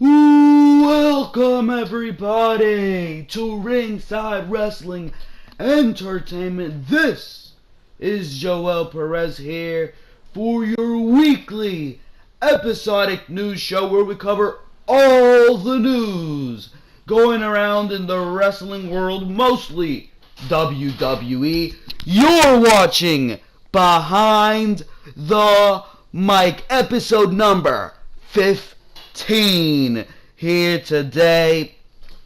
Welcome everybody to Ringside Wrestling Entertainment. This is Joel Perez here for your weekly episodic news show where we cover all the news going around in the wrestling world, mostly WWE. You're watching Behind the Mic, episode number 15. Here today,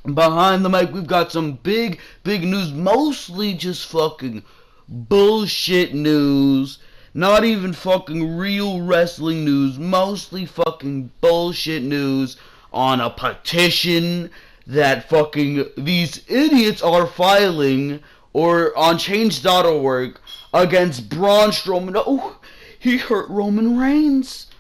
behind the mic, we've got some big news, mostly just fucking bullshit news, not even fucking real wrestling news, mostly fucking bullshit news on a petition that fucking these idiots are filing, or on change.org, against Braun Strowman. Oh, he hurt Roman Reigns.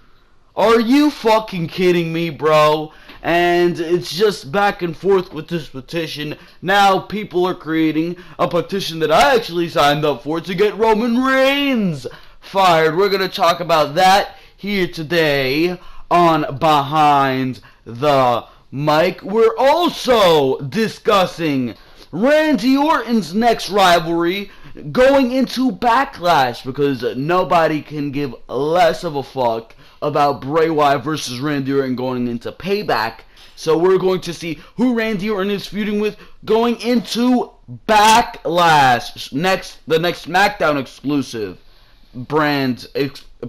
Are you fucking kidding me, bro? And it's just back and forth with this petition. Now people are creating a petition that I actually signed up for to get Roman Reigns fired. We're going to talk about that here today on Behind the Mic. We're also discussing Randy Orton's next rivalry going into Backlash, because nobody can give less of a fuck about Bray Wyatt versus Randy Orton going into Payback. So we're going to see who Randy Orton is feuding with going into Backlash, the next Smackdown exclusive brand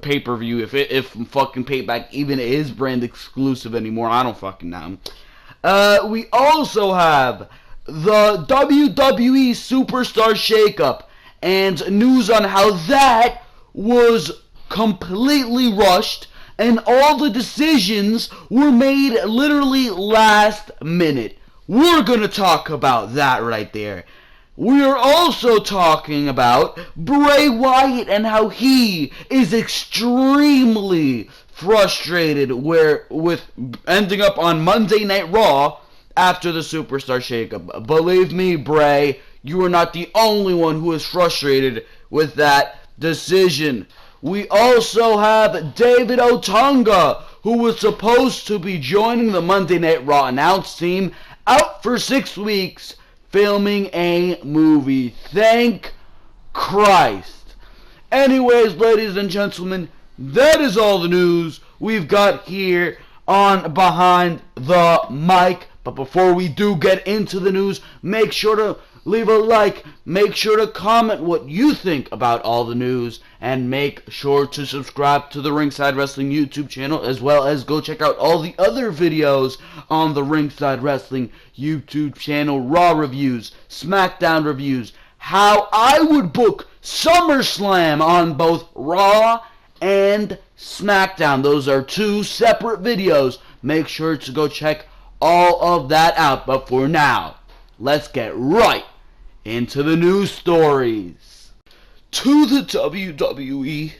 pay-per-view, if fucking Payback even is brand exclusive anymore. I don't fucking know. We also have the WWE Superstar Shakeup and news on how that was completely rushed and all the decisions were made literally last minute. We're gonna talk about that right there. We're also talking about Bray Wyatt and how he is extremely frustrated with ending up on Monday Night Raw after the Superstar Shakeup. Believe me, Bray, you are not the only one who is frustrated with that decision. We also have David Otunga, who was supposed to be joining the Monday Night Raw announce team, out for 6 weeks filming a movie. Thank Christ. Anyways, ladies and gentlemen, that is all the news we've got here on Behind the Mic. But before we do get into the news, make sure to leave a like, make sure to comment what you think about all the news, and make sure to subscribe to the Ringside Wrestling YouTube channel, as well as go check out all the other videos on the Ringside Wrestling YouTube channel. Raw reviews, Smackdown reviews, how I would book SummerSlam on both Raw and Smackdown. Those are 2 separate videos. Make sure to go check all of that out. But for now, let's get right into the news stories. To the WWE,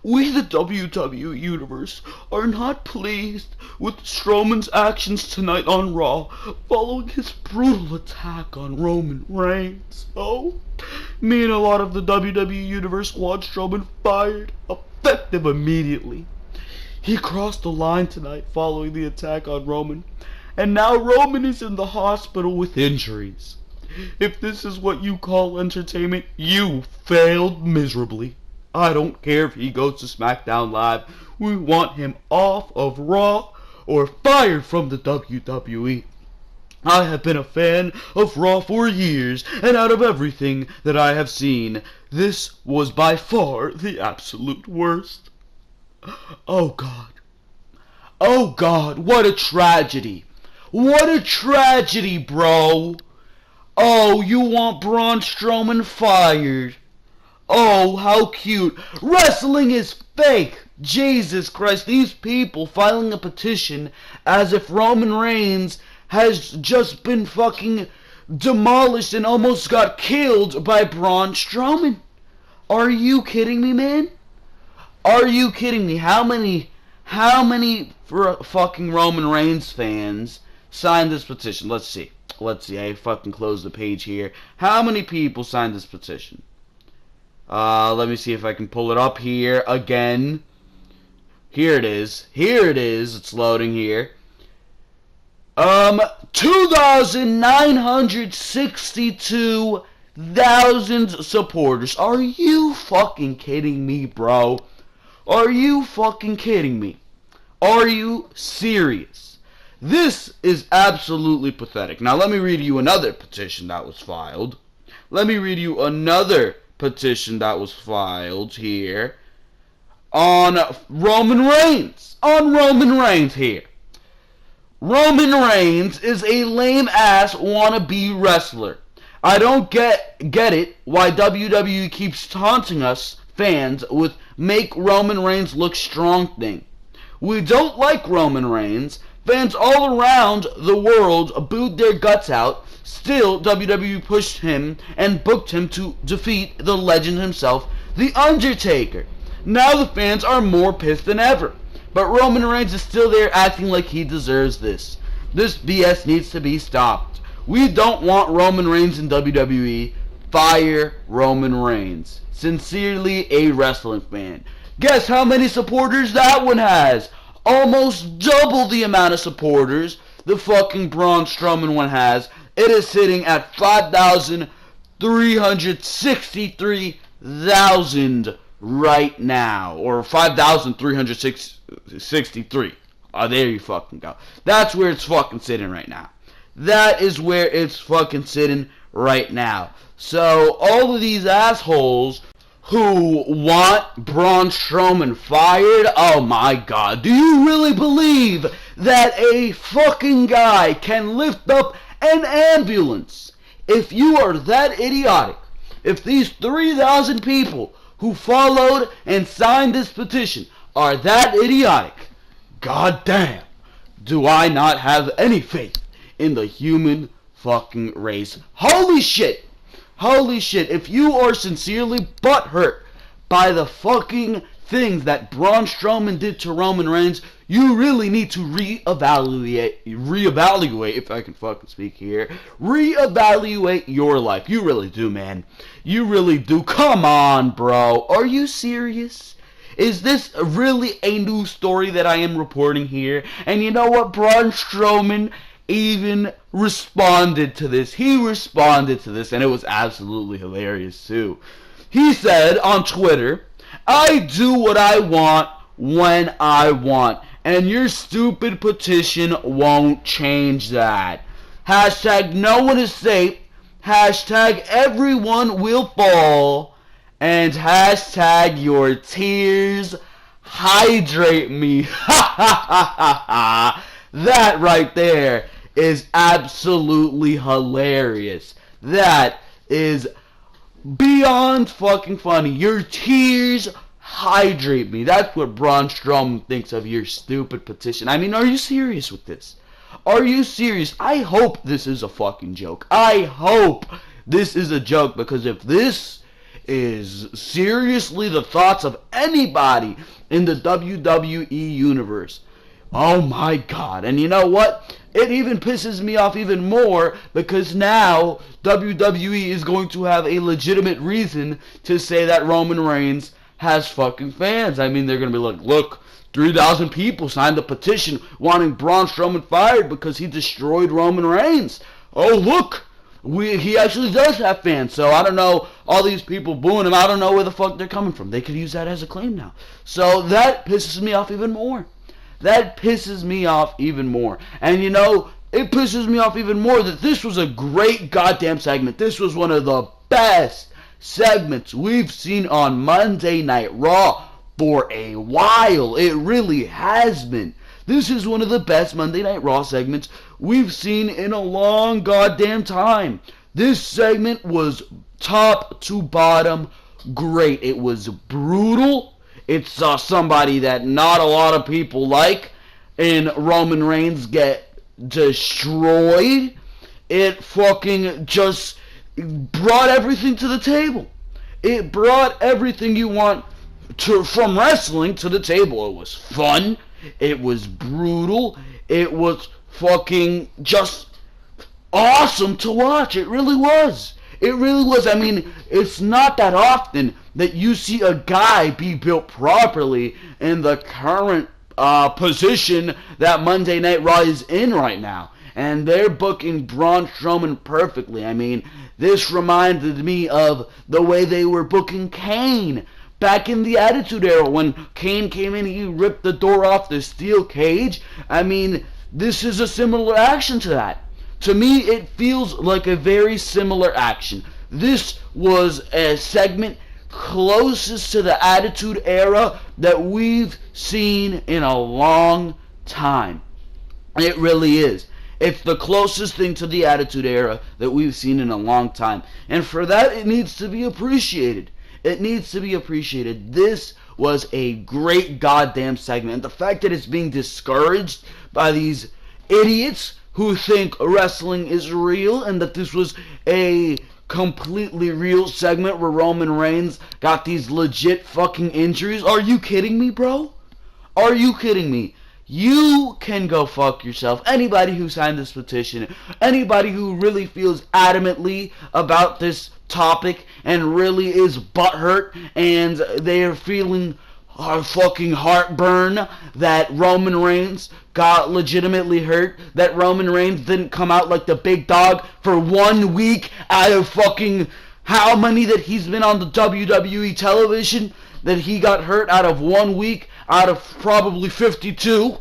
we the WWE Universe are not pleased with Strowman's actions tonight on Raw following his brutal attack on Roman Reigns. Oh, me and a lot of the WWE Universe want Strowman fired, effective immediately. He crossed the line tonight following the attack on Roman, and now Roman is in the hospital with injuries. If this is what you call entertainment, you failed miserably. I don't care if he goes to Smackdown Live. We want him off of Raw or fired from the WWE. I have been a fan of Raw for years, and out of everything that I have seen, this was by far the absolute worst. Oh God. Oh God, what a tragedy. What a tragedy, bro. Oh, you want Braun Strowman fired. Oh, how cute. Wrestling is fake. Jesus Christ, these people filing a petition as if Roman Reigns has just been fucking demolished and almost got killed by Braun Strowman. Are you kidding me, man? Are you kidding me? How many fucking Roman Reigns fans signed this petition? Let's see. I fucking closed the page here. How many people signed this petition? Let me see if I can pull it up here again. Here it is. It's loading here. 2,962,000 supporters. Are you fucking kidding me, bro? Are you fucking kidding me? Are you serious? This is absolutely pathetic. Now, let me read you another petition that was filed. Let me read you another petition that was filed here on Roman Reigns. On Roman Reigns here. Roman Reigns is a lame-ass wannabe wrestler. I don't get it why WWE keeps taunting us fans with make Roman Reigns look strong thing. We don't like Roman Reigns. Fans all around the world booed their guts out. Still, WWE pushed him and booked him to defeat the legend himself, The Undertaker. Now the fans are more pissed than ever. But Roman Reigns is still there acting like he deserves this. This BS needs to be stopped. We don't want Roman Reigns in WWE. Fire Roman Reigns. Sincerely, a wrestling fan. Guess how many supporters that one has? Almost double the amount of supporters the fucking Braun Strowman one has. It is sitting at 5,363,000 right now. Or 5,363. Oh, there you fucking go. That's where it's fucking sitting right now. That is where it's fucking sitting right now. So, all of these assholes who want Braun Strowman fired, oh my god, do you really believe that a fucking guy can lift up an ambulance? If you are that idiotic, if these 3,000 people who followed and signed this petition are that idiotic, god damn, do I not have any faith in the human fucking race. Holy shit! Holy shit, if you are sincerely butthurt by the fucking things that Braun Strowman did to Roman Reigns, you really need to reevaluate, if I can fucking speak here, reevaluate your life. You really do, man. You really do. Come on, bro. Are you serious? Is this really a news story that I am reporting here? And you know what? Braun Strowman even responded to this. He responded to this, and it was absolutely hilarious too. He said on Twitter, "I do what I want when I want, and your stupid petition won't change that. Hashtag no one is safe. Hashtag everyone will fall. And hashtag your tears hydrate me." Ha ha ha ha ha. That right there is absolutely hilarious. That is beyond fucking funny. Your tears hydrate me. That's what Braun Strowman thinks of your stupid petition. I mean, are you serious with this? Are you serious? I hope this is a fucking joke. I hope this is a joke, because if this is seriously the thoughts of anybody in the WWE universe, oh my god. And you know what? It even pisses me off even more, because now WWE is going to have a legitimate reason to say that Roman Reigns has fucking fans. I mean, they're going to be like, look, 3,000 people signed a petition wanting Braun Strowman fired because he destroyed Roman Reigns. Oh, look, he actually does have fans. So I don't know, all these people booing him, I don't know where the fuck they're coming from. They could use that as a claim now. So that pisses me off even more. That pisses me off even more. And you know, it pisses me off even more that this was a great goddamn segment. This was one of the best segments we've seen on Monday Night Raw for a while. It really has been. This is one of the best Monday Night Raw segments we've seen in a long goddamn time. This segment was top to bottom great. It was brutal. It saw somebody that not a lot of people like in Roman Reigns get destroyed. It fucking just brought everything to the table. It brought everything you want from wrestling to the table. It was fun. It was brutal. It was fucking just awesome to watch. It really was. It really was. I mean, it's not that often that you see a guy be built properly in the current position that Monday Night Raw is in right now. and they're booking Braun Strowman perfectly. I mean, this reminded me of the way they were booking Kane back in the Attitude Era when Kane came in, he ripped the door off the steel cage. I mean, this is a similar action to that. To me, it feels like a very similar action. This was a segment closest to the Attitude Era that we've seen in a long time. It really is. It's the closest thing to the Attitude Era that we've seen in a long time. And for that, it needs to be appreciated. It needs to be appreciated. This was a great goddamn segment. The fact that it's being discouraged by these idiots who think wrestling is real and that this was a completely real segment where Roman Reigns got these legit fucking injuries. Are you kidding me, bro? Are you kidding me? You can go fuck yourself. Anybody who signed this petition, anybody who really feels adamantly about this topic and really is butthurt and they're feeling fucking heartburn that Roman Reigns got legitimately hurt, that Roman Reigns didn't come out like the big dog for 1 week out of fucking how many that he's been on the WWE television, that he got hurt out of 1 week out of probably 52.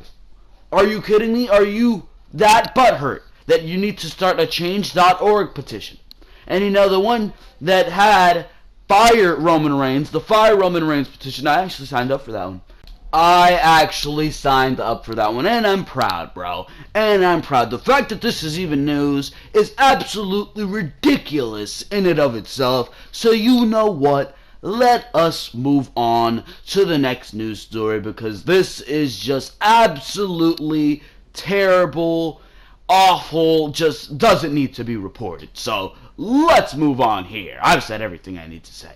Are you kidding me? Are you that butthurt that you need to start a change.org petition? And you know, the one that had Fire Roman Reigns, the Fire Roman Reigns petition, I actually signed up for that one. I actually signed up for that one, and I'm proud, bro. And I'm proud. The fact that this is even news is absolutely ridiculous in and of itself. So you know what? Let us move on to the next news story, because this is just absolutely terrible, awful, just doesn't need to be reported. So let's move on here. I've said everything I need to say.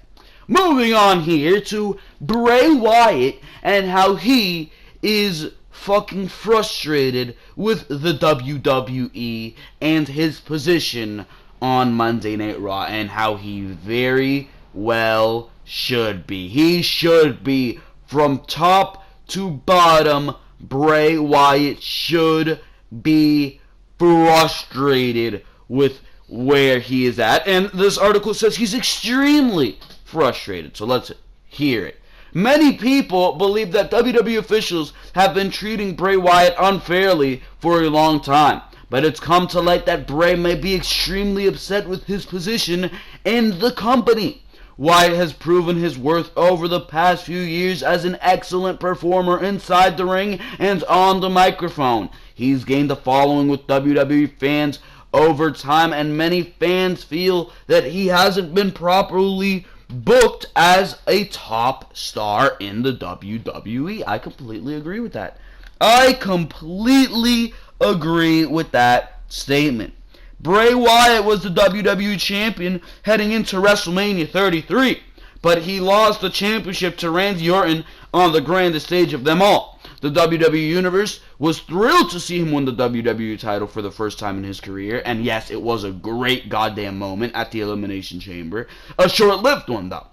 Moving on here to Bray Wyatt and how he is fucking frustrated with the WWE and his position on Monday Night Raw, and how he very well should be. He should be. From top to bottom, Bray Wyatt should be frustrated with where he is at. And this article says he's extremely frustrated. So let's hear it. Many people believe that WWE officials have been treating Bray Wyatt unfairly for a long time, but it's come to light that Bray may be extremely upset with his position in the company. Wyatt has proven his worth over the past few years as an excellent performer inside the ring and on the microphone. He's gained a following with WWE fans over time, and many fans feel that he hasn't been properly booked as a top star in the WWE. I completely agree with that. I completely agree with that statement. Bray Wyatt was the WWE Champion heading into WrestleMania 33, but he lost the championship to Randy Orton on the grandest stage of them all. The WWE Universe was thrilled to see him win the WWE title for the first time in his career, and yes, it was a great goddamn moment at the Elimination Chamber. A short-lived one, though.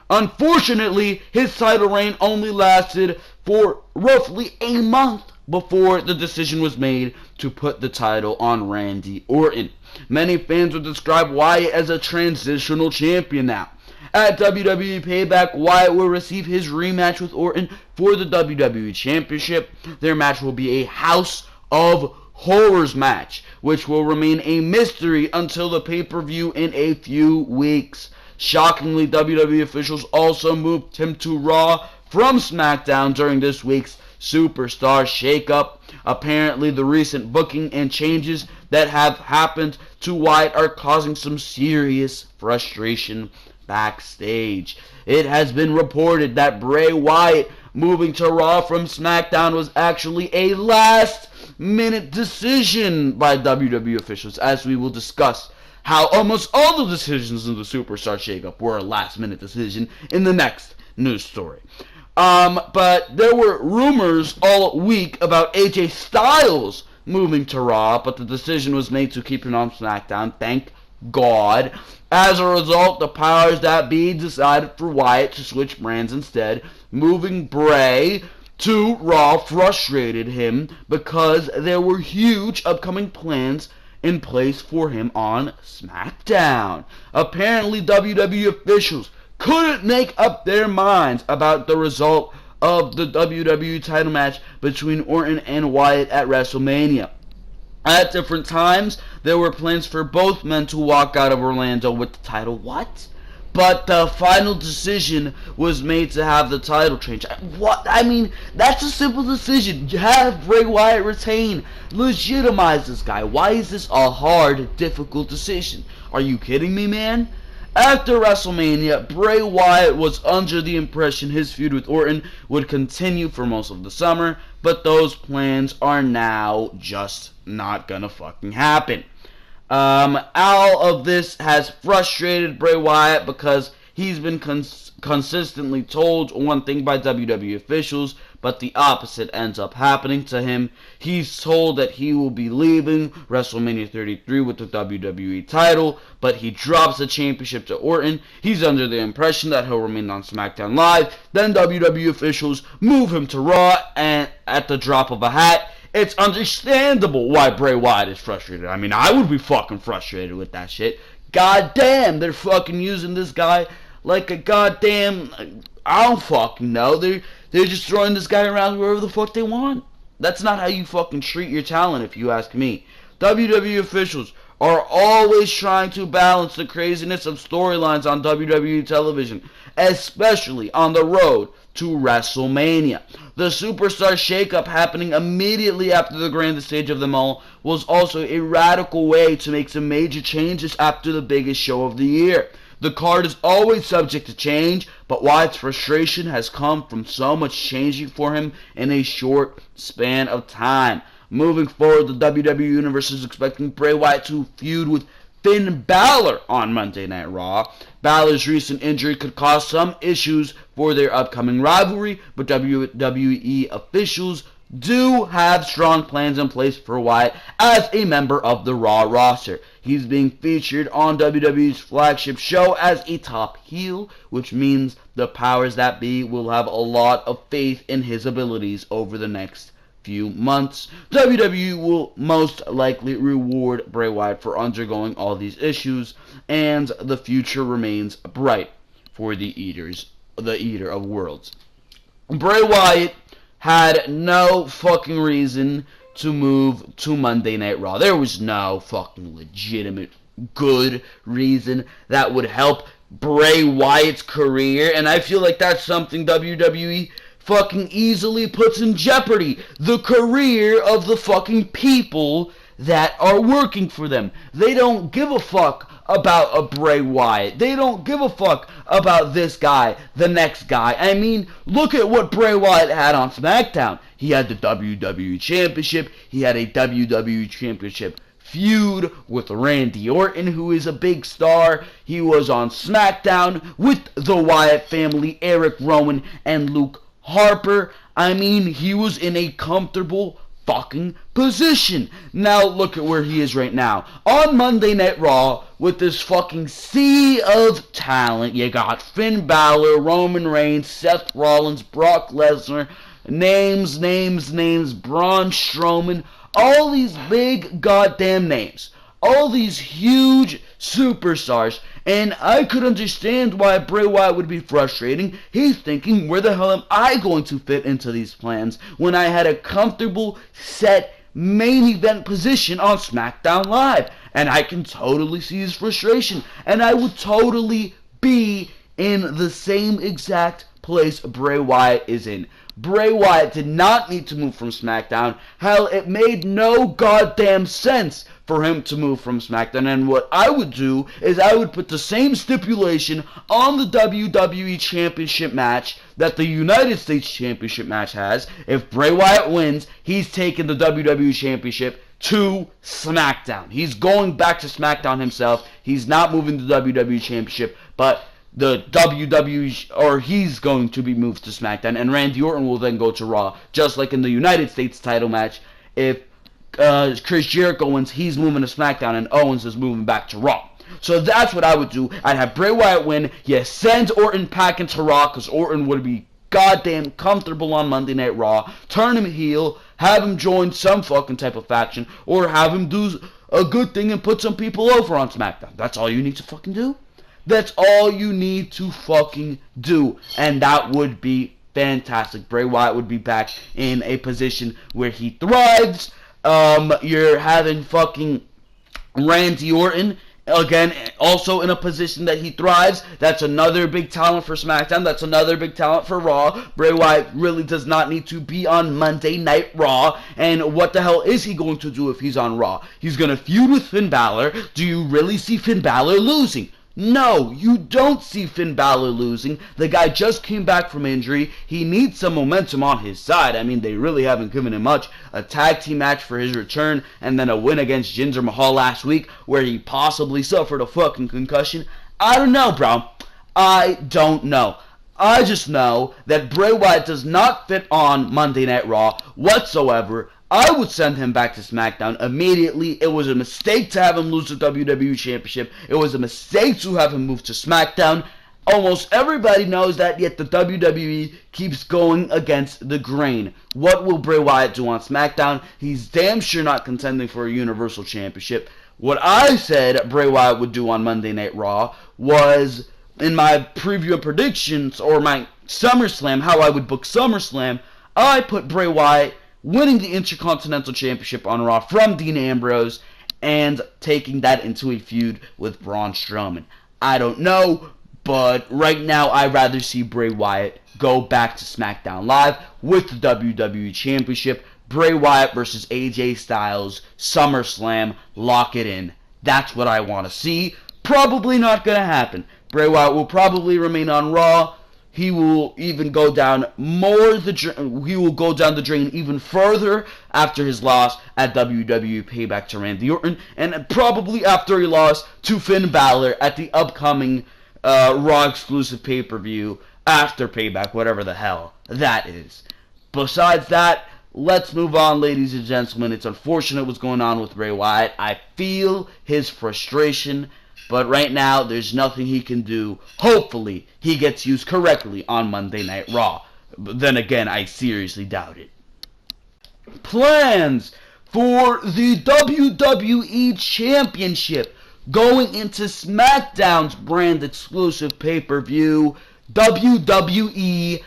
Unfortunately, his title reign only lasted for roughly a month before the decision was made to put the title on Randy Orton. Many fans would describe Wyatt as a transitional champion now. At WWE Payback, Wyatt will receive his rematch with Orton for the WWE Championship. Their match will be a House of Horrors match, which will remain a mystery until the pay-per-view in a few weeks. Shockingly, WWE officials also moved him to Raw from SmackDown during this week's Superstar Shakeup. Apparently, the recent booking and changes that have happened to Wyatt are causing some serious frustration backstage. It has been reported that Bray Wyatt moving to Raw from SmackDown was actually a last-minute decision by WWE officials, as we will discuss how almost all the decisions in the Superstar Shakeup were a last-minute decision in the next news story. But there were rumors all week about AJ Styles moving to Raw, but the decision was made to keep him on SmackDown, thank God. As a result, the powers that be decided for Wyatt to switch brands instead, moving Bray to Raw frustrated him because there were huge upcoming plans in place for him on Smackdown. Apparently, WWE officials couldn't make up their minds about the result of the WWE title match between Orton and Wyatt at WrestleMania. At different times, there were plans for both men to walk out of Orlando with the title. What? But the final decision was made to have the title change. What? I mean, that's a simple decision. You have Bray Wyatt retain. Legitimize this guy. Why is this a hard, difficult decision? Are you kidding me, man? After WrestleMania, Bray Wyatt was under the impression his feud with Orton would continue for most of the summer, but those plans are now just not gonna fucking happen. All of this has frustrated Bray Wyatt because he's been consistently told one thing by WWE officials, but the opposite ends up happening to him. He's told that he will be leaving WrestleMania 33 with the WWE title, but he drops the championship to Orton. He's under the impression that he'll remain on SmackDown Live. Then WWE officials move him to Raw, and at the drop of a hat, it's understandable why Bray Wyatt is frustrated. I mean, I would be fucking frustrated with that shit. God damn, they're fucking using this guy like a goddamn, I don't fucking know. They're just throwing this guy around wherever the fuck they want. That's not how you fucking treat your talent, if you ask me. WWE officials are always trying to balance the craziness of storylines on WWE television, especially on the road to WrestleMania. The Superstar Shakeup happening immediately after the grandest stage of them all was also a radical way to make some major changes after the biggest show of the year. The card is always subject to change, but Wyatt's frustration has come from so much changing for him in a short span of time. Moving forward, the WWE Universe is expecting Bray Wyatt to feud with Finn Balor on Monday Night Raw. Balor's recent injury could cause some issues for their upcoming rivalry, but WWE officials do have strong plans in place for Wyatt as a member of the Raw roster. He's being featured on WWE's flagship show as a top heel, which means the powers that be will have a lot of faith in his abilities over the next few months. WWE will most likely reward Bray Wyatt for undergoing all these issues, and the future remains bright for the Eater of Worlds. Bray Wyatt had no fucking reason to move to Monday Night Raw. There was no fucking legitimate good reason that would help Bray Wyatt's career, and I feel like that's something WWE fucking easily puts in jeopardy. The career of the fucking people that are working for them. They don't give a fuck about a Bray Wyatt. They don't give a fuck about this guy, the next guy. I mean, look at what Bray Wyatt had on SmackDown. He had the WWE Championship. He had a WWE Championship feud with Randy Orton, who is a big star. He was on SmackDown with the Wyatt family, Eric Rowan and Luke Harper. I mean, he was in a comfortable fucking position. Now look at where he is right now. On Monday Night Raw, with this fucking sea of talent, you got Finn Balor, Roman Reigns, Seth Rollins, Brock Lesnar, names, Braun Strowman, all these big goddamn names. All these huge superstars, and I could understand why Bray Wyatt would be frustrating. He's thinking, where the hell am I going to fit into these plans when I had a comfortable, set, main event position on SmackDown Live? And I can totally see his frustration, and I would totally be in the same exact place Bray Wyatt is in. Bray Wyatt did not need to move from SmackDown. Hell, it made no goddamn sense for him to move from SmackDown. And what I would do is I would put the same stipulation on the WWE Championship match that the United States Championship match has. If Bray Wyatt wins, he's taking the WWE Championship to SmackDown. He's going back to SmackDown himself. He's not moving the WWE Championship, but the WWE, or he's going to be moved to SmackDown, and Randy Orton will then go to Raw, just like in the United States title match. If Chris Jericho wins, he's moving to SmackDown, and Owens is moving back to Raw. So that's what I would do. I'd have Bray Wyatt win. You send Orton back into Raw, because Orton would be goddamn comfortable on Monday Night Raw, turn him heel, have him join some fucking type of faction, or have him do a good thing and put some people over on SmackDown. That's all you need to fucking do. That's all you need to fucking do. And that would be fantastic. Bray Wyatt would be back in a position where he thrives. You're having fucking Randy Orton, again, also in a position that he thrives. That's another big talent for SmackDown. That's another big talent for Raw. Bray Wyatt really does not need to be on Monday Night Raw. And what the hell is he going to do if he's on Raw? He's going to feud with Finn Balor. Do you really see Finn Balor losing? No, you don't see Finn Balor losing. The guy just came back from injury. He needs some momentum on his side. I mean, they really haven't given him much. A tag team match for his return, and then a win against Jinder Mahal last week, where he possibly suffered a fucking concussion. I don't know, bro. I don't know. I just know that Bray Wyatt does not fit on Monday Night Raw whatsoever. I would send him back to SmackDown immediately. It was a mistake to have him lose the WWE Championship. It was a mistake to have him move to SmackDown. Almost everybody knows that, yet the WWE keeps going against the grain. What will Bray Wyatt do on SmackDown? He's damn sure not contending for a Universal Championship. What I said Bray Wyatt would do on Monday Night Raw was, in my preview and predictions, or my SummerSlam, how I would book SummerSlam, I put Bray Wyatt winning the Intercontinental Championship on Raw from Dean Ambrose and taking that into a feud with Braun Strowman. I don't know, but right now I'd rather see Bray Wyatt go back to SmackDown Live with the WWE Championship. Bray Wyatt versus AJ Styles, SummerSlam, lock it in. That's what I want to see. Probably not going to happen. Bray Wyatt will probably remain on Raw. He will even go down he will go down the drain even further after his loss at WWE Payback to Randy Orton, and probably after he lost to Finn Balor at the upcoming Raw exclusive pay-per-view after Payback, whatever the hell that is. Besides that, let's move on, ladies and gentlemen. It's unfortunate what's going on with Bray Wyatt. I feel his frustration, but right now, there's nothing he can do. Hopefully, he gets used correctly on Monday Night Raw. But then again, I seriously doubt it. Plans for the WWE Championship going into SmackDown's brand exclusive pay-per-view, WWE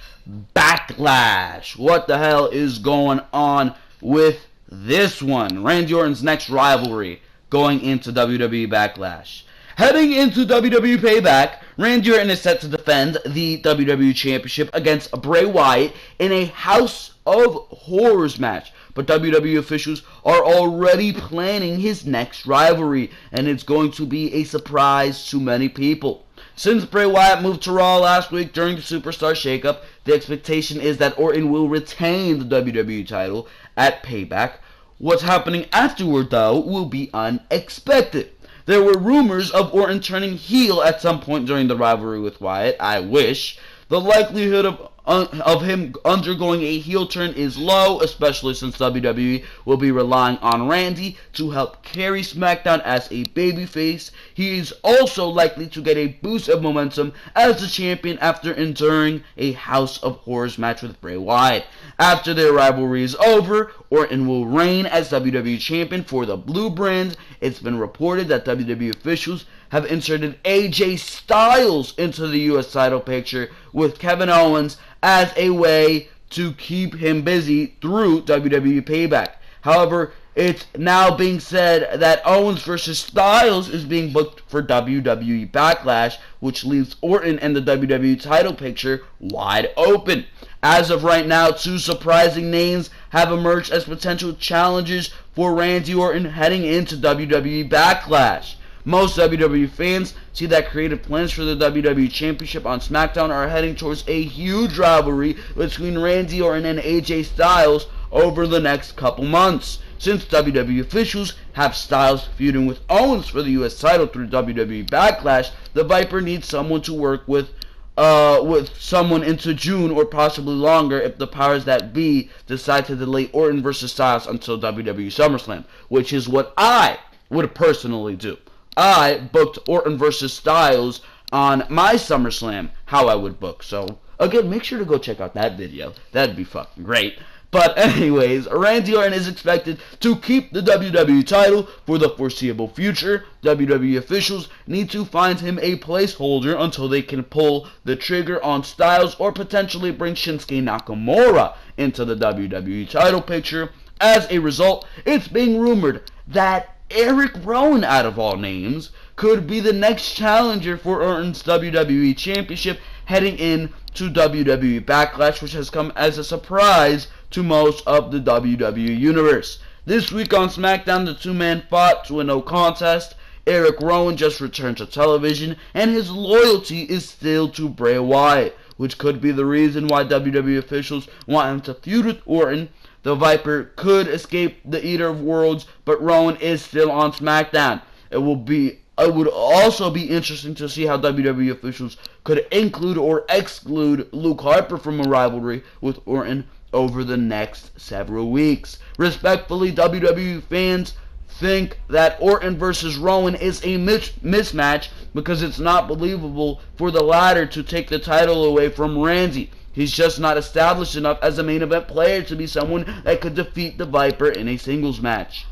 Backlash. What the hell is going on with this one? Randy Orton's next rivalry going into WWE Backlash. Heading into WWE Payback, Randy Orton is set to defend the WWE Championship against Bray Wyatt in a House of Horrors match. But WWE officials are already planning his next rivalry, and it's going to be a surprise to many people. Since Bray Wyatt moved to Raw last week during the Superstar Shakeup, the expectation is that Orton will retain the WWE title at Payback. What's happening afterward, though, will be unexpected. There were rumors of Orton turning heel at some point during the rivalry with Wyatt. I wish. The likelihood of him undergoing a heel turn is low, especially since WWE will be relying on Randy to help carry SmackDown as a babyface. He is also likely to get a boost of momentum as the champion after enduring a House of Horrors match with Bray Wyatt. After their rivalry is over, Orton will reign as WWE champion for the Blue brand. It's been reported that WWE officials have inserted AJ Styles into the US title picture with Kevin Owens as a way to keep him busy through WWE Payback. However, it's now being said that Owens versus Styles is being booked for WWE Backlash, which leaves Orton and the WWE title picture wide open. As of right now, two surprising names have emerged as potential challengers for Randy Orton heading into WWE Backlash. Most WWE fans see that creative plans for the WWE Championship on SmackDown are heading towards a huge rivalry between Randy Orton and AJ Styles over the next couple months. Since WWE officials have Styles feuding with Owens for the US title through WWE Backlash, the Viper needs someone to work with someone into June or possibly longer if the powers that be decide to delay Orton versus Styles until WWE SummerSlam, which is what I would personally do. I booked Orton versus Styles on my SummerSlam, how I would book. So Again, make sure to go check out that video. That'd be fucking great. But anyways, Randy Orton is expected to keep the WWE title for the foreseeable future. WWE officials need to find him a placeholder until they can pull the trigger on Styles or potentially bring Shinsuke Nakamura into the WWE title picture. As a result, it's being rumored that Eric Rowan, out of all names, could be the next challenger for Orton's WWE Championship heading in to WWE Backlash, which has come as a surprise to most of the WWE Universe. This week on Smackdown, the two-man fought to a no contest. Eric Rowan just returned to television, and his loyalty is still to Bray Wyatt, which could be the reason why WWE officials want him to feud with Orton. The Viper could escape the Eater of Worlds, but Rowan is still on SmackDown. It would also be interesting to see how WWE officials could include or exclude Luke Harper from a rivalry with Orton over the next several weeks. Respectfully, WWE fans think that Orton versus Rowan is a mismatch because it's not believable for the latter to take the title away from Randy. He's just not established enough as a main event player to be someone that could defeat the Viper in a singles match.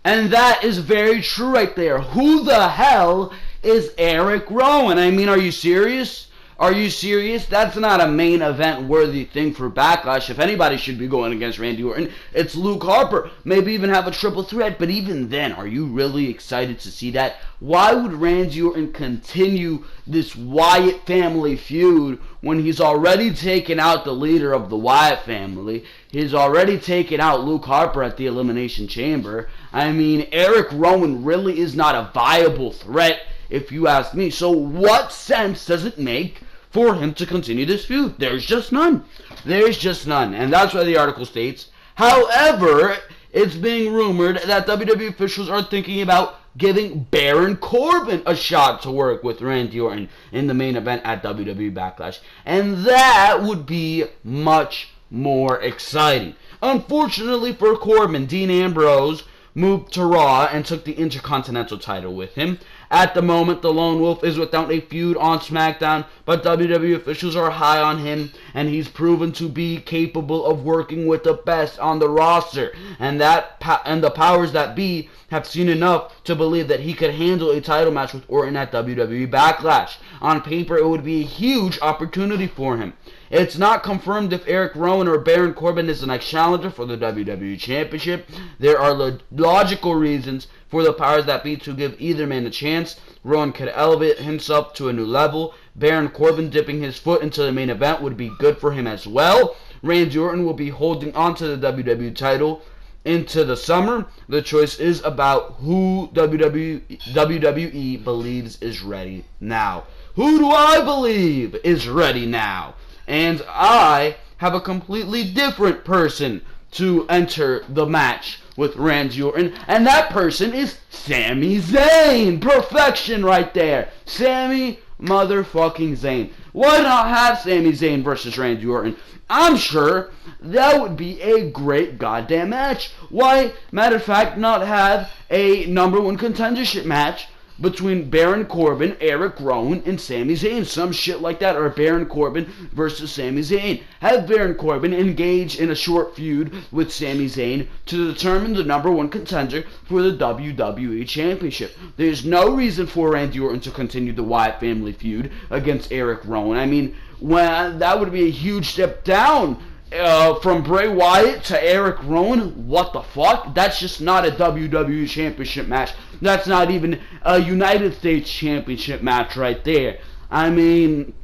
And that is very true right there. Who the hell is Eric Rowan? I mean, are you serious? Are you serious? That's not a main event worthy thing for Backlash. If anybody should be going against Randy Orton, it's Luke Harper. Maybe even have a triple threat. But even then, are you really excited to see that? Why would Randy Orton continue this Wyatt family feud when he's already taken out the leader of the Wyatt family? He's already taken out Luke Harper at the Elimination Chamber. I mean, Eric Rowan really is not a viable threat, if you ask me. So what sense does it make for him to continue this feud? There's just none. There's just none. And that's why the article states, however, it's being rumored that WWE officials are thinking about giving Baron Corbin a shot to work with Randy Orton in the main event at WWE Backlash. And that would be much more exciting. Unfortunately for Corbin, Dean Ambrose moved to Raw and took the Intercontinental title with him. At the moment, the Lone Wolf is without a feud on SmackDown, but WWE officials are high on him, and he's proven to be capable of working with the best on the roster. And the powers that be have seen enough to believe that he could handle a title match with Orton at WWE Backlash. On paper, it would be a huge opportunity for him. It's not confirmed if Eric Rowan or Baron Corbin is the next challenger for the WWE Championship. There are logical reasons for the powers that be to give either man a chance. Rowan could elevate himself to a new level. Baron Corbin dipping his foot into the main event would be good for him as well. Randy Orton will be holding on to the WWE title into the summer. The choice is about who WWE believes is ready now. Who do I believe is ready now? And I have a completely different person to enter the match with Randy Orton, and that person is Sami Zayn. Perfection right there. Sami motherfucking Zayn. Why not have Sami Zayn versus Randy Orton? I'm sure that would be a great goddamn match. Why, matter of fact, not have a number one contendership match between Baron Corbin, Eric Rowan, and Sami Zayn. Some shit like that. Or Baron Corbin versus Sami Zayn. Have Baron Corbin engage in a short feud with Sami Zayn to determine the number one contender for the WWE Championship. There's no reason for Randy Orton to continue the Wyatt family feud against Eric Rowan. I mean, that would be a huge step down. From Bray Wyatt to Eric Rowan, what the fuck? That's just not a WWE Championship match. That's not even a United States Championship match right there. I mean,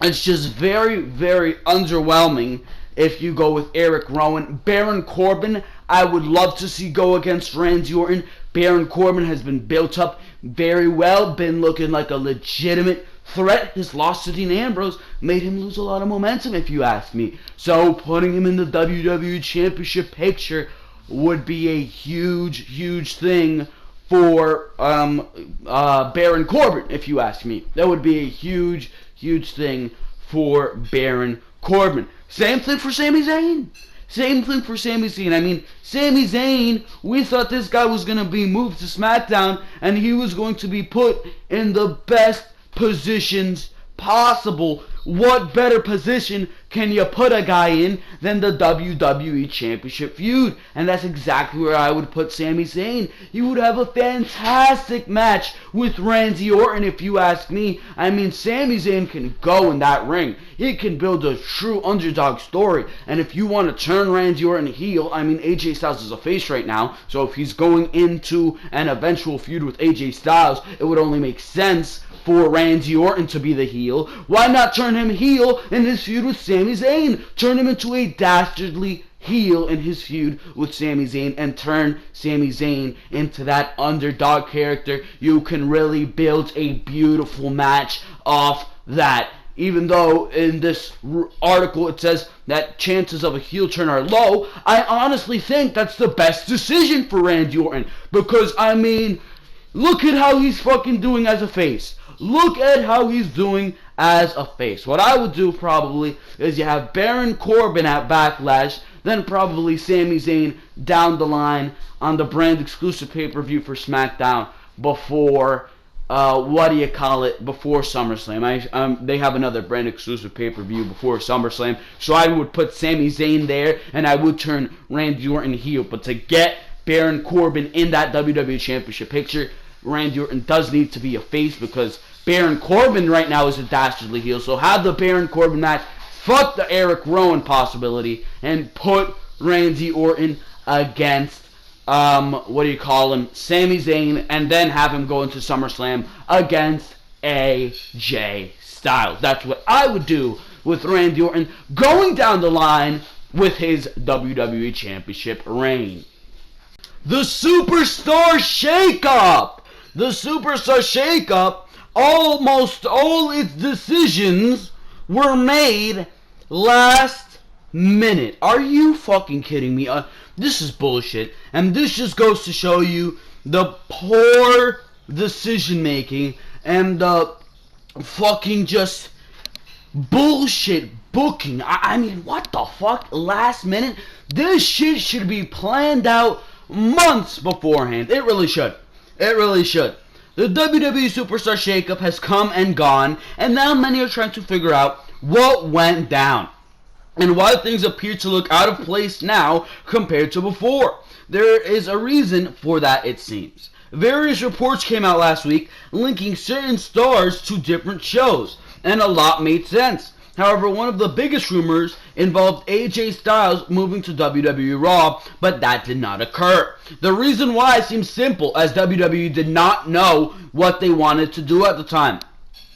it's just very, very underwhelming if you go with Eric Rowan. Baron Corbin, I would love to see go against Randy Orton. Baron Corbin has been built up very well, been looking like a legitimate threat. His loss to Dean Ambrose made him lose a lot of momentum, if you ask me. So putting him in the WWE Championship picture would be a huge, huge thing for Baron Corbin, if you ask me. That would be a huge, huge thing for Baron Corbin. Same thing for Sami Zayn. Same thing for Sami Zayn. I mean, Sami Zayn, we thought this guy was going to be moved to SmackDown and he was going to be put in the best positions possible what better position can you put a guy in than the WWE Championship feud? And that's exactly where I would put Sami Zayn. He would have a fantastic match with Randy Orton, if you ask me. I mean, Sami Zayn can go in that ring. He can build a true underdog story. And if you want to turn Randy Orton heel, I mean, AJ Styles is a face right now. So if he's going into an eventual feud with AJ Styles, it would only make sense for Randy Orton to be the heel. Why not turn him heel in his feud with Sami Zayn? Turn him into a dastardly heel in his feud with Sami Zayn and turn Sami Zayn into that underdog character. You can really build a beautiful match off that. Even though in this article it says that chances of a heel turn are low, I honestly think that's the best decision for Randy Orton. Because, I mean, look at how he's fucking doing as a face. Look at how he's doing as a face. What I would do probably is you have Baron Corbin at Backlash, then probably Sami Zayn down the line on the brand exclusive pay-per-view for Smackdown before, before SummerSlam. They have another brand exclusive pay-per-view before SummerSlam, so I would put Sami Zayn there, and I would turn Randy Orton heel. But to get Baron Corbin in that WWE Championship picture, Randy Orton does need to be a face because Baron Corbin right now is a dastardly heel. So have the Baron Corbin match, fuck the Eric Rowan possibility, and put Randy Orton against, Sami Zayn, and then have him go into SummerSlam against AJ Styles. That's what I would do with Randy Orton going down the line with his WWE Championship reign. The Superstar Shakeup! The Superstar Shakeup, almost all its decisions were made last minute. Are you fucking kidding me? This is bullshit. And this just goes to show you the poor decision making and the fucking just bullshit booking. I mean, what the fuck? Last minute? This shit should be planned out months beforehand. It really should. It really should. The WWE Superstar Shakeup has come and gone, and now many are trying to figure out what went down and why things appear to look out of place now compared to before. There is a reason for that, it seems. Various reports came out last week linking certain stars to different shows, and a lot made sense. However, one of the biggest rumors involved AJ Styles moving to WWE Raw, but that did not occur. The reason why seems simple, as WWE did not know what they wanted to do at the time.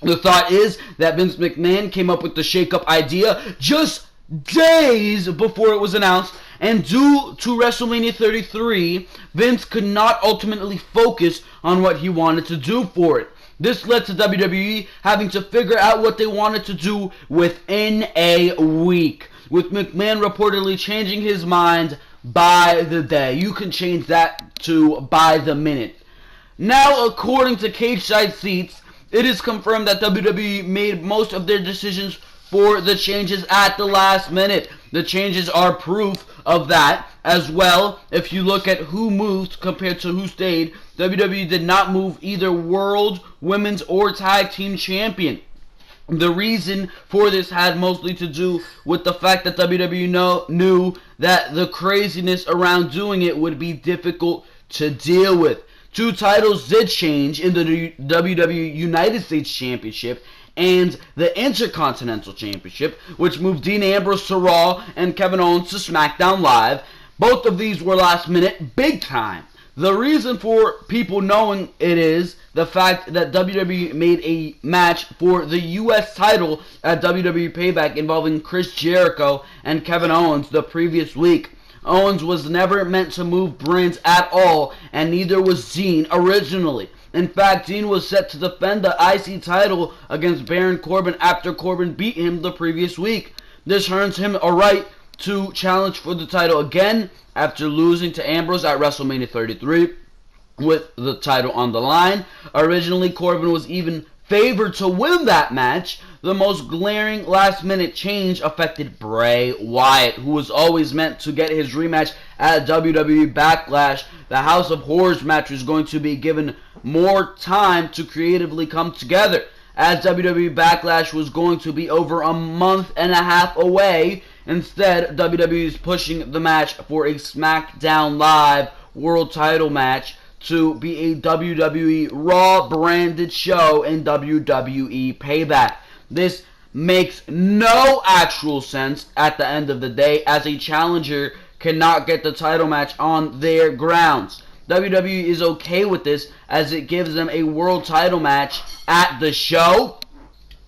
The thought is that Vince McMahon came up with the shakeup idea just days before it was announced, and due to WrestleMania 33, Vince could not ultimately focus on what he wanted to do for it. This led to WWE having to figure out what they wanted to do within a week, with McMahon reportedly changing his mind by the day. You can change that to by the minute. Now, according to Cage Side Seats, it is confirmed that WWE made most of their decisions for the changes at the last minute. The changes are proof of that as well. If you look at who moved compared to who stayed, WWE did not move either World, Women's, or Tag Team Champion. The reason for this had mostly to do with the fact that WWE knew that the craziness around doing it would be difficult to deal with. Two titles did change in the WWE United States Championship and the Intercontinental Championship, which moved Dean Ambrose to Raw and Kevin Owens to SmackDown Live. Both of these were last minute, big time. The reason for people knowing it is the fact that WWE made a match for the US title at WWE Payback involving Chris Jericho and Kevin Owens the previous week. Owens was never meant to move brands at all, and neither was Dean originally. In fact, Dean was set to defend the IC title against Baron Corbin after Corbin beat him the previous week. This earns him a right to challenge for the title again after losing to Ambrose at WrestleMania 33 with the title on the line. Originally, Corbin was even favored to win that match. The most glaring last-minute change affected Bray Wyatt, who was always meant to get his rematch at WWE Backlash. The House of Horrors match was going to be given more time to creatively come together. as WWE Backlash was going to be over a month and a half away. Instead, WWE is pushing the match for a Smackdown Live World Title match to be a WWE Raw branded show in WWE Payback. This makes no actual sense at the end of the day, as a challenger cannot get the title match on their grounds. WWE is okay with this, as it gives them a world title match at the show.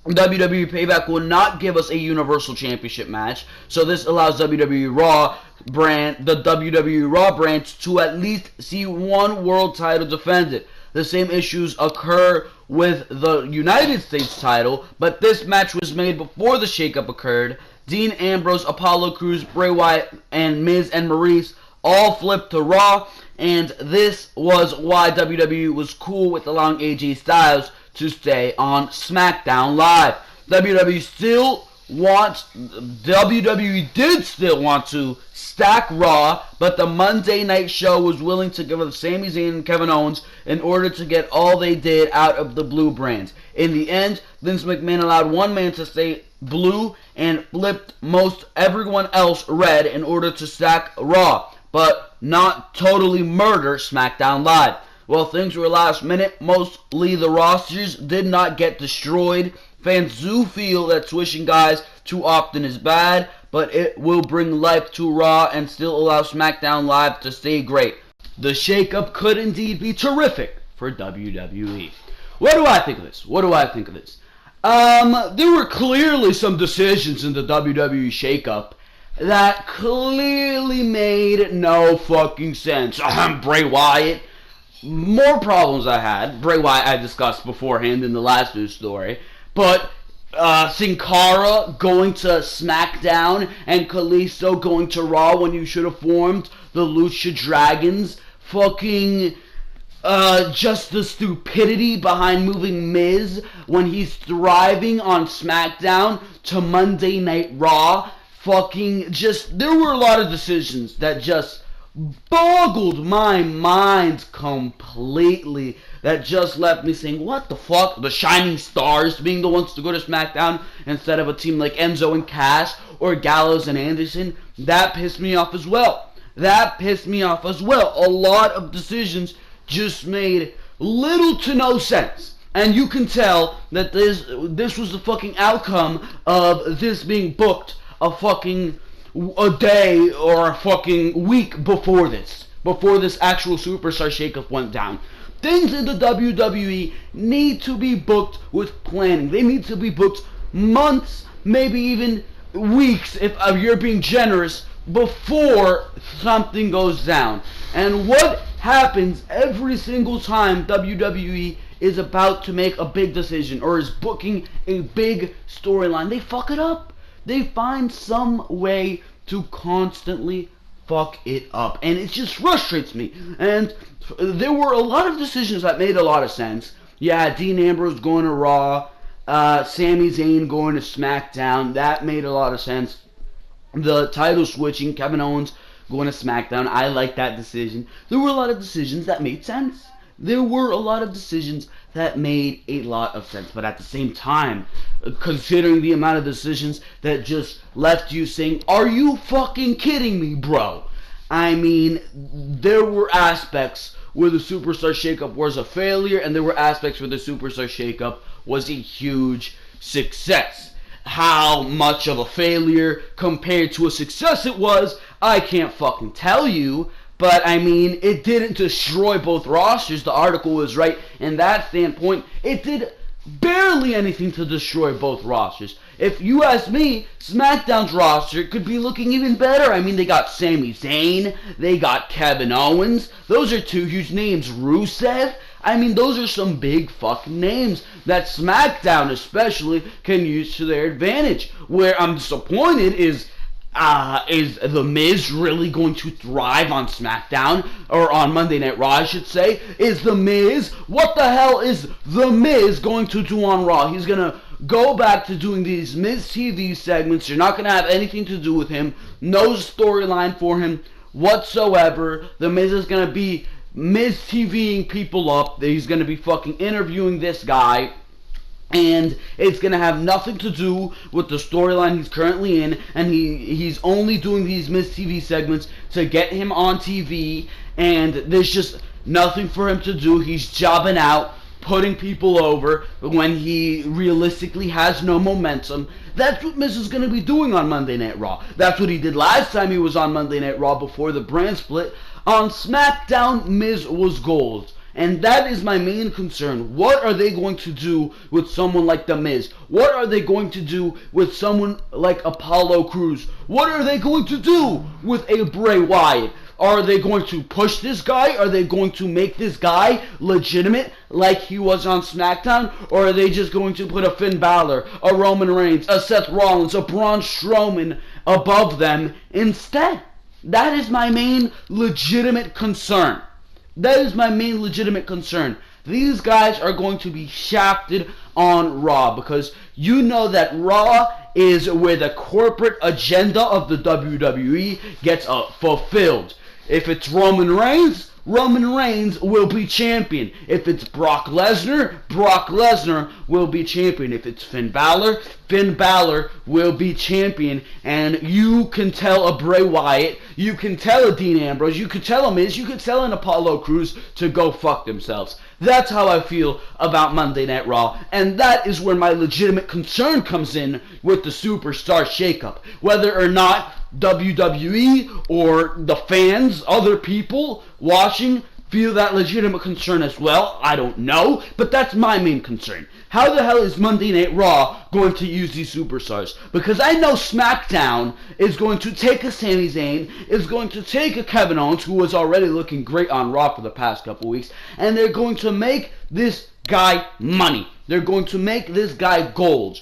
WWE Payback will not give us a Universal Championship match, so this allows WWE Raw brand, the WWE Raw brand, to at least see one world title defended. The same issues occur with the United States title, but this match was made before the shakeup occurred. Dean Ambrose, Apollo Crews, Bray Wyatt, and Miz and Maurice all flipped to Raw, and this was why WWE was cool with allowing AJ Styles to stay on SmackDown Live. WWE did still want to stack Raw, but the Monday night show was willing to give up Sami Zayn and Kevin Owens in order to get all they did out of the blue brands. In the end, Vince McMahon allowed one man to stay blue and flipped most everyone else red in order to stack Raw, but not totally murder SmackDown Live. Well, things were last minute. Mostly the rosters did not get destroyed. Fans do feel that switching guys too often is bad, but it will bring life to Raw and still allow SmackDown Live to stay great. The shakeup could indeed be terrific for WWE. What do I think of this? There were clearly some decisions in the WWE shakeup that clearly made no fucking sense. Bray Wyatt. More problems I had. Bray Wyatt I discussed beforehand in the last news story. But Sin Cara going to SmackDown and Kalisto going to Raw when you should have formed the Lucha Dragons. Fucking just the stupidity behind moving Miz when he's thriving on SmackDown to Monday Night Raw. Fucking just, there were a lot of decisions that just boggled my mind completely, that just left me saying, what the fuck? The Shining Stars being the ones to go to SmackDown instead of a team like Enzo and Cass or Gallows and Anderson. That pissed me off as well. A lot of decisions just made little to no sense. And you can tell that this was the fucking outcome of this being booked a day or a fucking week before this actual Superstar Shakeup went down. Things in the WWE need to be booked with planning. They need to be booked months, maybe even weeks, if you're being generous, before something goes down. And what happens every single time WWE is about to make a big decision or is booking a big storyline? They fuck it up. They find some way to constantly fuck it up, and it just frustrates me. And there were a lot of decisions that made a lot of sense. Yeah, Dean Ambrose going to Raw, Sami Zayn going to SmackDown, that made a lot of sense. The title switching, Kevin Owens going to SmackDown, I like that decision. There were a lot of decisions that made sense. But at the same time, considering the amount of decisions that just left you saying, are you fucking kidding me, bro? I mean, there were aspects where the Superstar Shakeup was a failure, and there were aspects where the Superstar Shakeup was a huge success. How much of a failure compared to a success it was, I can't fucking tell you. But, I mean, it didn't destroy both rosters. The article was right in that standpoint. It did barely anything to destroy both rosters. If you ask me, SmackDown's roster could be looking even better. I mean, they got Sami Zayn. They got Kevin Owens. Those are two huge names. Rusev. I mean, those are some big fucking names that SmackDown especially can use to their advantage. Where I'm disappointed is The Miz really going to thrive on SmackDown? Or on Monday Night Raw, I should say. What the hell is The Miz going to do on Raw? He's going to go back to doing these Miz TV segments. You're not going to have anything to do with him. No storyline for him whatsoever. The Miz is going to be Miz TVing people up. He's going to be fucking interviewing this guy. And it's going to have nothing to do with the storyline he's currently in, and he's only doing these Miz TV segments to get him on TV, and there's just nothing for him to do. He's jobbing out, putting people over when he realistically has no momentum. That's what Miz is going to be doing on Monday Night Raw. That's what he did last time he was on Monday Night Raw before the brand split. On SmackDown, Miz was gold. And that is my main concern. What are they going to do with someone like The Miz? What are they going to do with someone like Apollo Crews? What are they going to do with a Bray Wyatt? Are they going to push this guy? Are they going to make this guy legitimate like he was on SmackDown? Or are they just going to put a Finn Balor, a Roman Reigns, a Seth Rollins, a Braun Strowman above them instead? That is my main legitimate concern. That is my main legitimate concern. These guys are going to be shafted on Raw because you know that Raw is where the corporate agenda of the WWE gets fulfilled. If it's Roman Reigns will be champion. If it's Brock Lesnar will be champion. If it's Finn Balor will be champion. And you can tell a Bray Wyatt, you can tell a Dean Ambrose, you can tell a Miz, you can tell an Apollo Crews to go fuck themselves. That's how I feel about Monday Night Raw, and that is where my legitimate concern comes in with the Superstar Shakeup. Whether or not WWE or the fans, other people watching, feel that legitimate concern as well, I don't know, but that's my main concern. How the hell is Monday Night Raw going to use these superstars? Because I know SmackDown is going to take a Sami Zayn, is going to take a Kevin Owens, who was already looking great on Raw for the past couple weeks, and they're going to make this guy money. They're going to make this guy gold.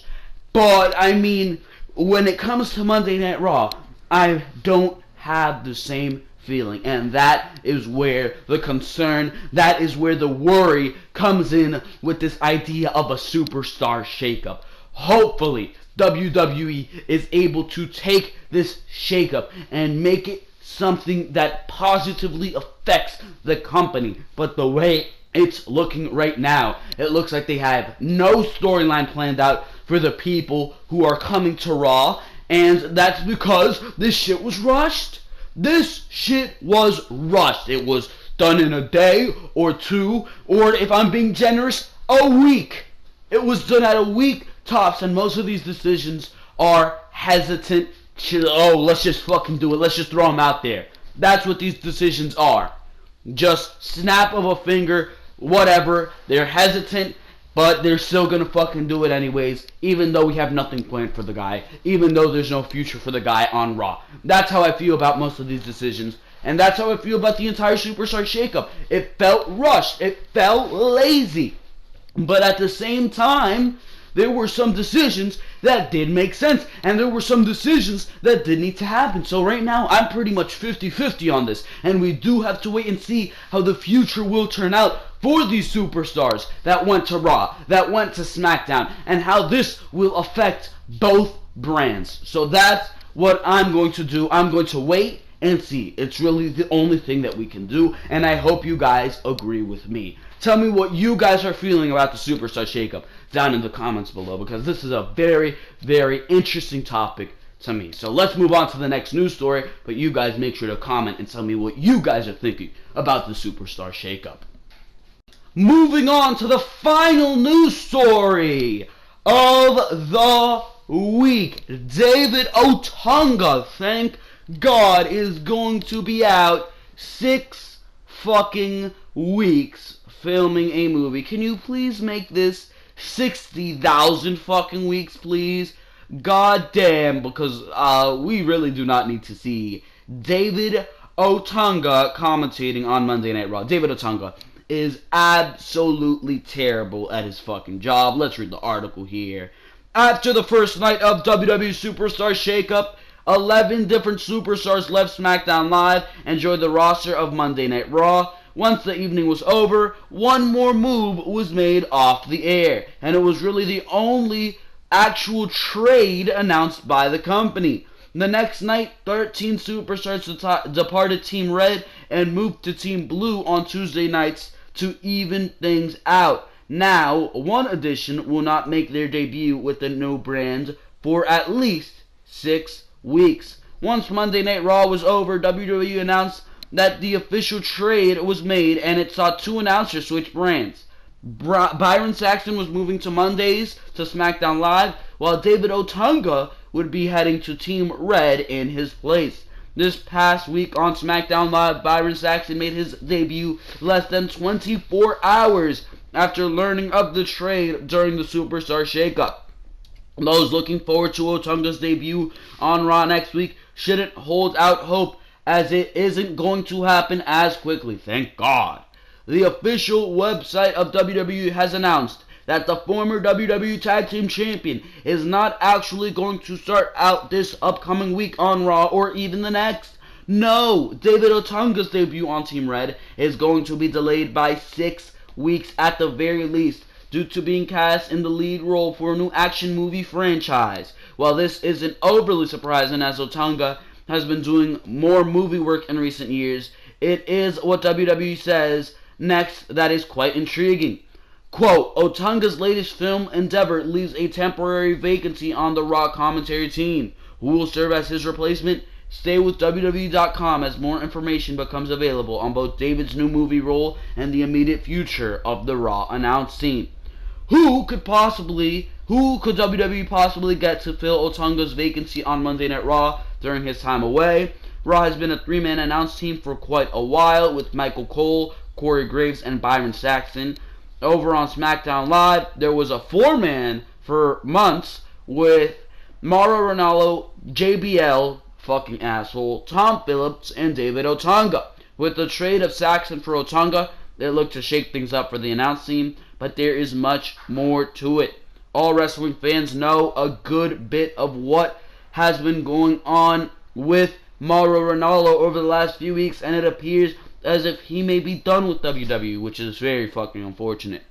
But, I mean, when it comes to Monday Night Raw, I don't have the same feeling, and that is where the concern, that is where the worry comes in with this idea of a superstar shakeup. Hopefully, WWE is able to take this shakeup and make it something that positively affects the company. But the way it's looking right now, it looks like they have no storyline planned out for the people who are coming to Raw, and that's because this shit was rushed. This shit was rushed. It was done in a day or two, or if I'm being generous, a week. It was done at a week tops, and most of these decisions are hesitant. Let's just fucking do it. Let's just throw them out there. That's what these decisions are. Just snap of a finger, whatever. They're hesitant, but they're still gonna fucking do it anyways, even though we have nothing planned for the guy, even though there's no future for the guy on Raw. That's how I feel about most of these decisions, and that's how I feel about the entire Superstar Shakeup. It felt rushed, it felt lazy, but at the same time, there were some decisions that did make sense, and there were some decisions that did need to happen. So right now, I'm pretty much 50-50 on this, and we do have to wait and see how the future will turn out for these superstars that went to Raw, that went to SmackDown, and how this will affect both brands. So that's what I'm going to do. I'm going to wait and see. It's really the only thing that we can do, and I hope you guys agree with me. Tell me what you guys are feeling about the Superstar Shakeup down in the comments below, because this is a very, very interesting topic to me. So let's move on to the next news story, but you guys make sure to comment and tell me what you guys are thinking about the Superstar Shakeup. Moving on to the final news story of the week. David Otunga, thank God, is going to be out 6 fucking weeks filming a movie. Can you please make this 60,000 fucking weeks, please? God damn, because we really do not need to see David Otunga commentating on Monday Night Raw. David Otunga is absolutely terrible at his fucking job. Let's read the article here. After the first night of WWE Superstar Shakeup, 11 different superstars left SmackDown Live and joined the roster of Monday Night Raw. Once the evening was over, one more move was made off the air, and it was really the only actual trade announced by the company. The next night, 13 superstars departed Team Red and moved to Team Blue on Tuesday nights to even things out. Now, one addition will not make their debut with the new brand for at least 6 weeks. Once Monday Night Raw was over, WWE announced that the official trade was made and it saw 2 announcers switch brands. Byron Saxton was moving to Mondays to SmackDown Live, while David Otunga would be heading to Team Red in his place. This past week on SmackDown Live, Byron Saxton made his debut less than 24 hours after learning of the trade during the Superstar Shakeup. Those looking forward to Otunga's debut on Raw next week shouldn't hold out hope, as it isn't going to happen as quickly, thank God. The official website of WWE has announced that the former WWE Tag Team Champion is not actually going to start out this upcoming week on Raw or even the next. No, David Otunga's debut on Team Red is going to be delayed by 6 weeks at the very least, due to being cast in the lead role for a new action movie franchise. While this isn't overly surprising, as Otunga has been doing more movie work in recent years, it is what WWE says next that is quite intriguing. Quote, Otunga's latest film endeavor leaves a temporary vacancy on the Raw commentary team. Who will serve as his replacement? Stay with WWE.com as more information becomes available on both David's new movie role and the immediate future of the Raw announce team. Who could WWE possibly get to fill Otunga's vacancy on Monday Night Raw during his time away? Raw has been a 3-man announce team for quite a while, with Michael Cole, Corey Graves, and Byron Saxton. Over on SmackDown Live, there was a 4-man for months with Mauro Ranallo, JBL, fucking asshole, Tom Phillips, and David Otunga. With the trade of Saxton for Otunga, it looked to shake things up for the announce team, but there is much more to it. All wrestling fans know a good bit of what has been going on with Mauro Ranallo over the last few weeks, and it appears as if he may be done with WWE, which is very fucking unfortunate.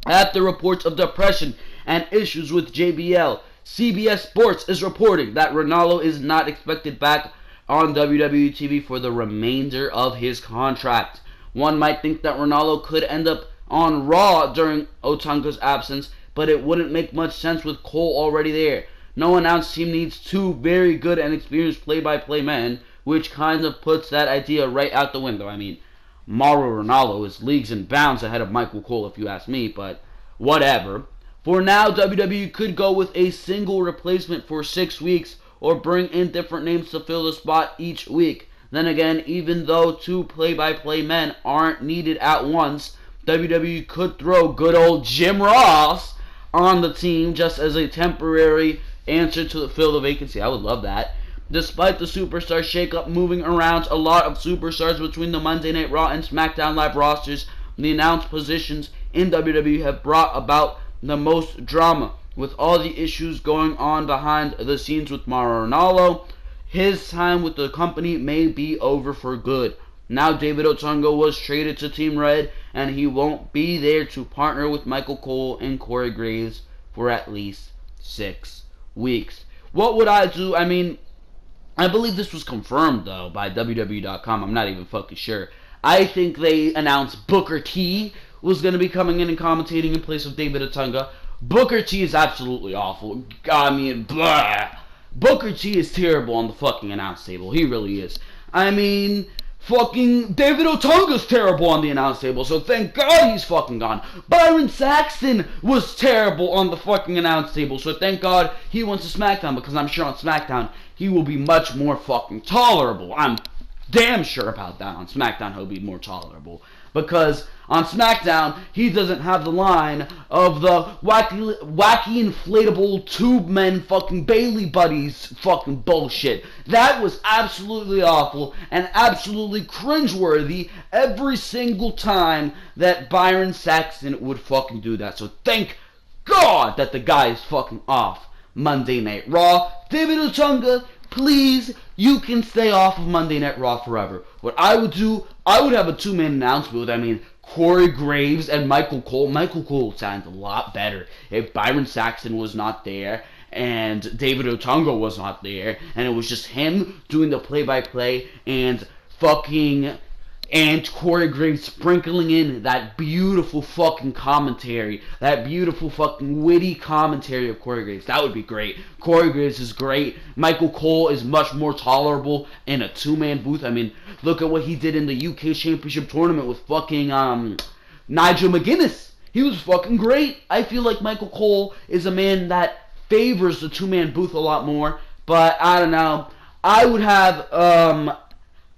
After reports of depression and issues with JBL, CBS Sports is reporting that Ranallo is not expected back on WWE TV for the remainder of his contract. One might think that Ranallo could end up on Raw during Otunga's absence, but it wouldn't make much sense with Cole already there. No announced team needs 2 very good and experienced play-by-play men, which kind of puts that idea right out the window. I mean, Mauro Ranallo is leagues and bounds ahead of Michael Cole if you ask me, but whatever. For now, WWE could go with a single replacement for 6 weeks, or bring in different names to fill the spot each week. Then again, even though 2 play-by-play men aren't needed at once, WWE could throw good old Jim Ross on the team just as a temporary answer to fill the vacancy. I would love that. Despite the Superstar Shakeup moving around a lot of superstars between the Monday Night Raw and SmackDown Live rosters, the announced positions in WWE have brought about the most drama, with all the issues going on behind the scenes with Mauro Ranallo. His time with the company may be over for good. Now David Otunga was traded to Team Red, and he won't be there to partner with Michael Cole and Corey Graves for at least 6 weeks. What would I do? I mean, I believe this was confirmed, though, by WWE.com. I'm not even fucking sure. I think they announced Booker T was going to be coming in and commentating in place of David Otunga. Booker T is absolutely awful. I mean, blah. Booker T is terrible on the fucking announce table. He really is. I mean, fucking David Otunga's terrible on the announce table, so thank God he's fucking gone. Byron Saxton was terrible on the fucking announce table, so thank God he went to SmackDown, because I'm sure on SmackDown he will be much more fucking tolerable. I'm damn sure about that. On SmackDown he'll be more tolerable, because on SmackDown he doesn't have the line of the wacky inflatable tube men fucking Bailey buddies fucking bullshit. That was absolutely awful and absolutely cringeworthy every single time that Byron Saxton would fucking do that. So thank God that the guy is fucking off Monday Night Raw. David Otunga, please, you can stay off of Monday Night Raw forever. What I would do, I would have a 2-man announce booth. I mean, Corey Graves and Michael Cole. Michael Cole sounds a lot better if Byron Saxton was not there and David Otunga was not there, and it was just him doing the play-by-play and fucking and Corey Graves sprinkling in that beautiful fucking commentary, that beautiful fucking witty commentary of Corey Graves. That would be great. Corey Graves is great. Michael Cole is much more tolerable in a two-man booth. I mean, look at what he did in the UK Championship tournament with fucking Nigel McGuinness. He was fucking great. I feel like Michael Cole is a man that favors the two-man booth a lot more, but I don't know. I would have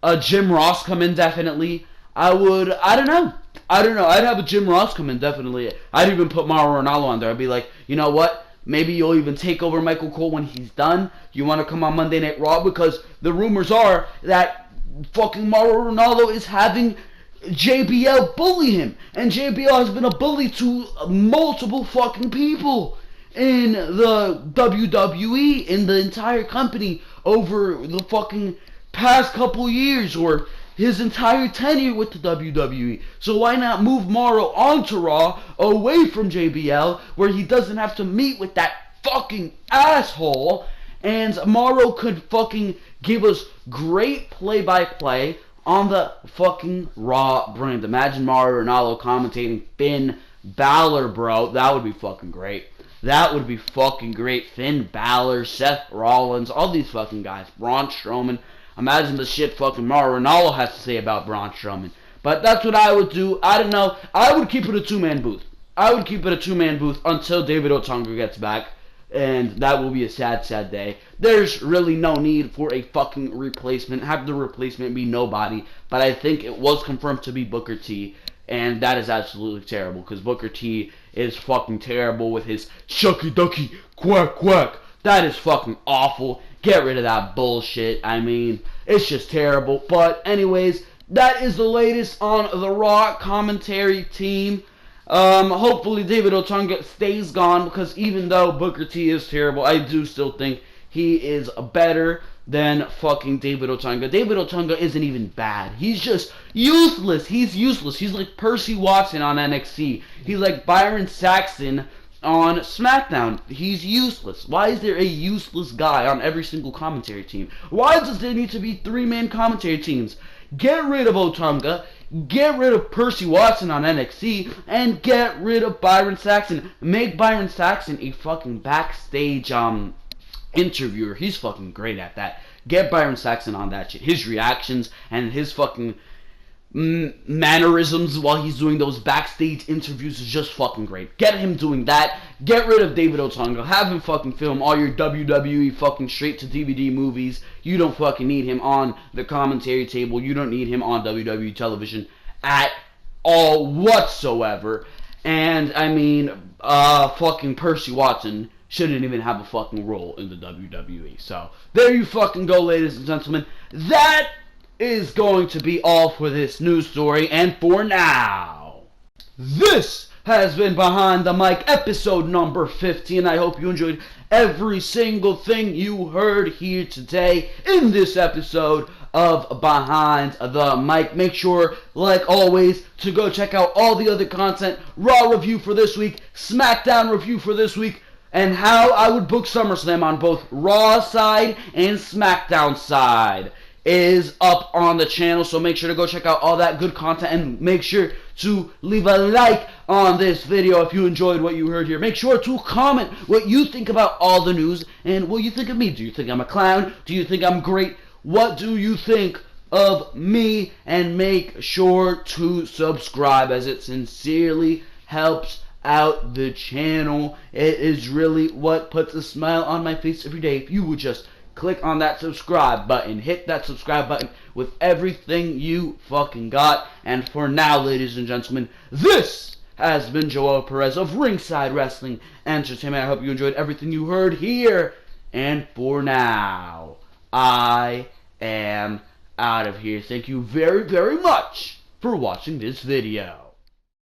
a Jim Ross come in, definitely. I don't know. I'd have a Jim Ross come in, definitely. I'd even put Mauro Ranallo on there. I'd be like, you know what? Maybe you'll even take over Michael Cole when he's done. You want to come on Monday Night Raw? Because the rumors are that fucking Mauro Ranallo is having JBL bully him. And JBL has been a bully to multiple fucking people in the WWE, in the entire company, over the fucking past couple years, or his entire tenure with the WWE. So why not move Mauro onto Raw, away from JBL, where he doesn't have to meet with that fucking asshole, and Mauro could fucking give us great play-by-play on the fucking Raw brand. Imagine Mauro Ranallo commentating Finn Balor, bro. That would be fucking great. That would be fucking great. Finn Balor, Seth Rollins, all these fucking guys. Braun Strowman. Imagine the shit fucking Mauro Ranallo has to say about Braun Strowman. But that's what I would do. I don't know. I would keep it a two-man booth. I would keep it a two-man booth until David Otunga gets back. And that will be a sad, sad day. There's really no need for a fucking replacement. Have the replacement be nobody. But I think it was confirmed to be Booker T. And that is absolutely terrible. Because Booker T is fucking terrible with his shucky ducky quack quack. That is fucking awful. Get rid of that bullshit. I mean, it's just terrible. But anyways, that is the latest on the Raw commentary team. Hopefully David Otunga stays gone, because even though Booker T is terrible, I do still think he is better than fucking David Otunga. David Otunga isn't even bad. He's just useless. He's useless. He's like Percy Watson on NXT. He's like Byron Saxton on Smackdown. He's useless. Why is there a useless guy on every single commentary team? Why does there need to be three-man commentary teams? Get rid of Otunga, get rid of Percy Watson on NXT, and get rid of Byron Saxton. Make Byron Saxton a fucking backstage interviewer. He's fucking great at that. Get Byron Saxton on that shit. His reactions and his fucking mannerisms while he's doing those backstage interviews is just fucking great. Get him doing that. Get rid of David Otunga. Have him fucking film all your WWE fucking straight to DVD movies. You don't fucking need him on the commentary table. You don't need him on WWE television at all whatsoever. And I mean, fucking Percy Watson shouldn't even have a fucking role in the WWE. So there you fucking go, ladies and gentlemen. That is going to be all for this news story, and for now, this has been Behind the Mic, episode number 15. I hope you enjoyed every single thing you heard here today in this episode of Behind the Mic. Make sure, like always, to go check out all the other content. Raw review for this week, Smackdown review for this week, and how I would book SummerSlam on both Raw side and Smackdown side is up on the channel, so make sure to go check out all that good content, and make sure to leave a like on this video if you enjoyed what you heard here. Make sure to comment what you think about all the news, and what you think of me. Do you think I'm a clown? Do you think I'm great? What do you think of me? And make sure to subscribe, as it sincerely helps out the channel. It is really what puts a smile on my face every day. If you would just click on that subscribe button. Hit that subscribe button with everything you fucking got. And for now, ladies and gentlemen, this has been Joel Perez of Ringside Wrestling Entertainment. I hope you enjoyed everything you heard here. And for now, I am out of here. Thank you very, very much for watching this video.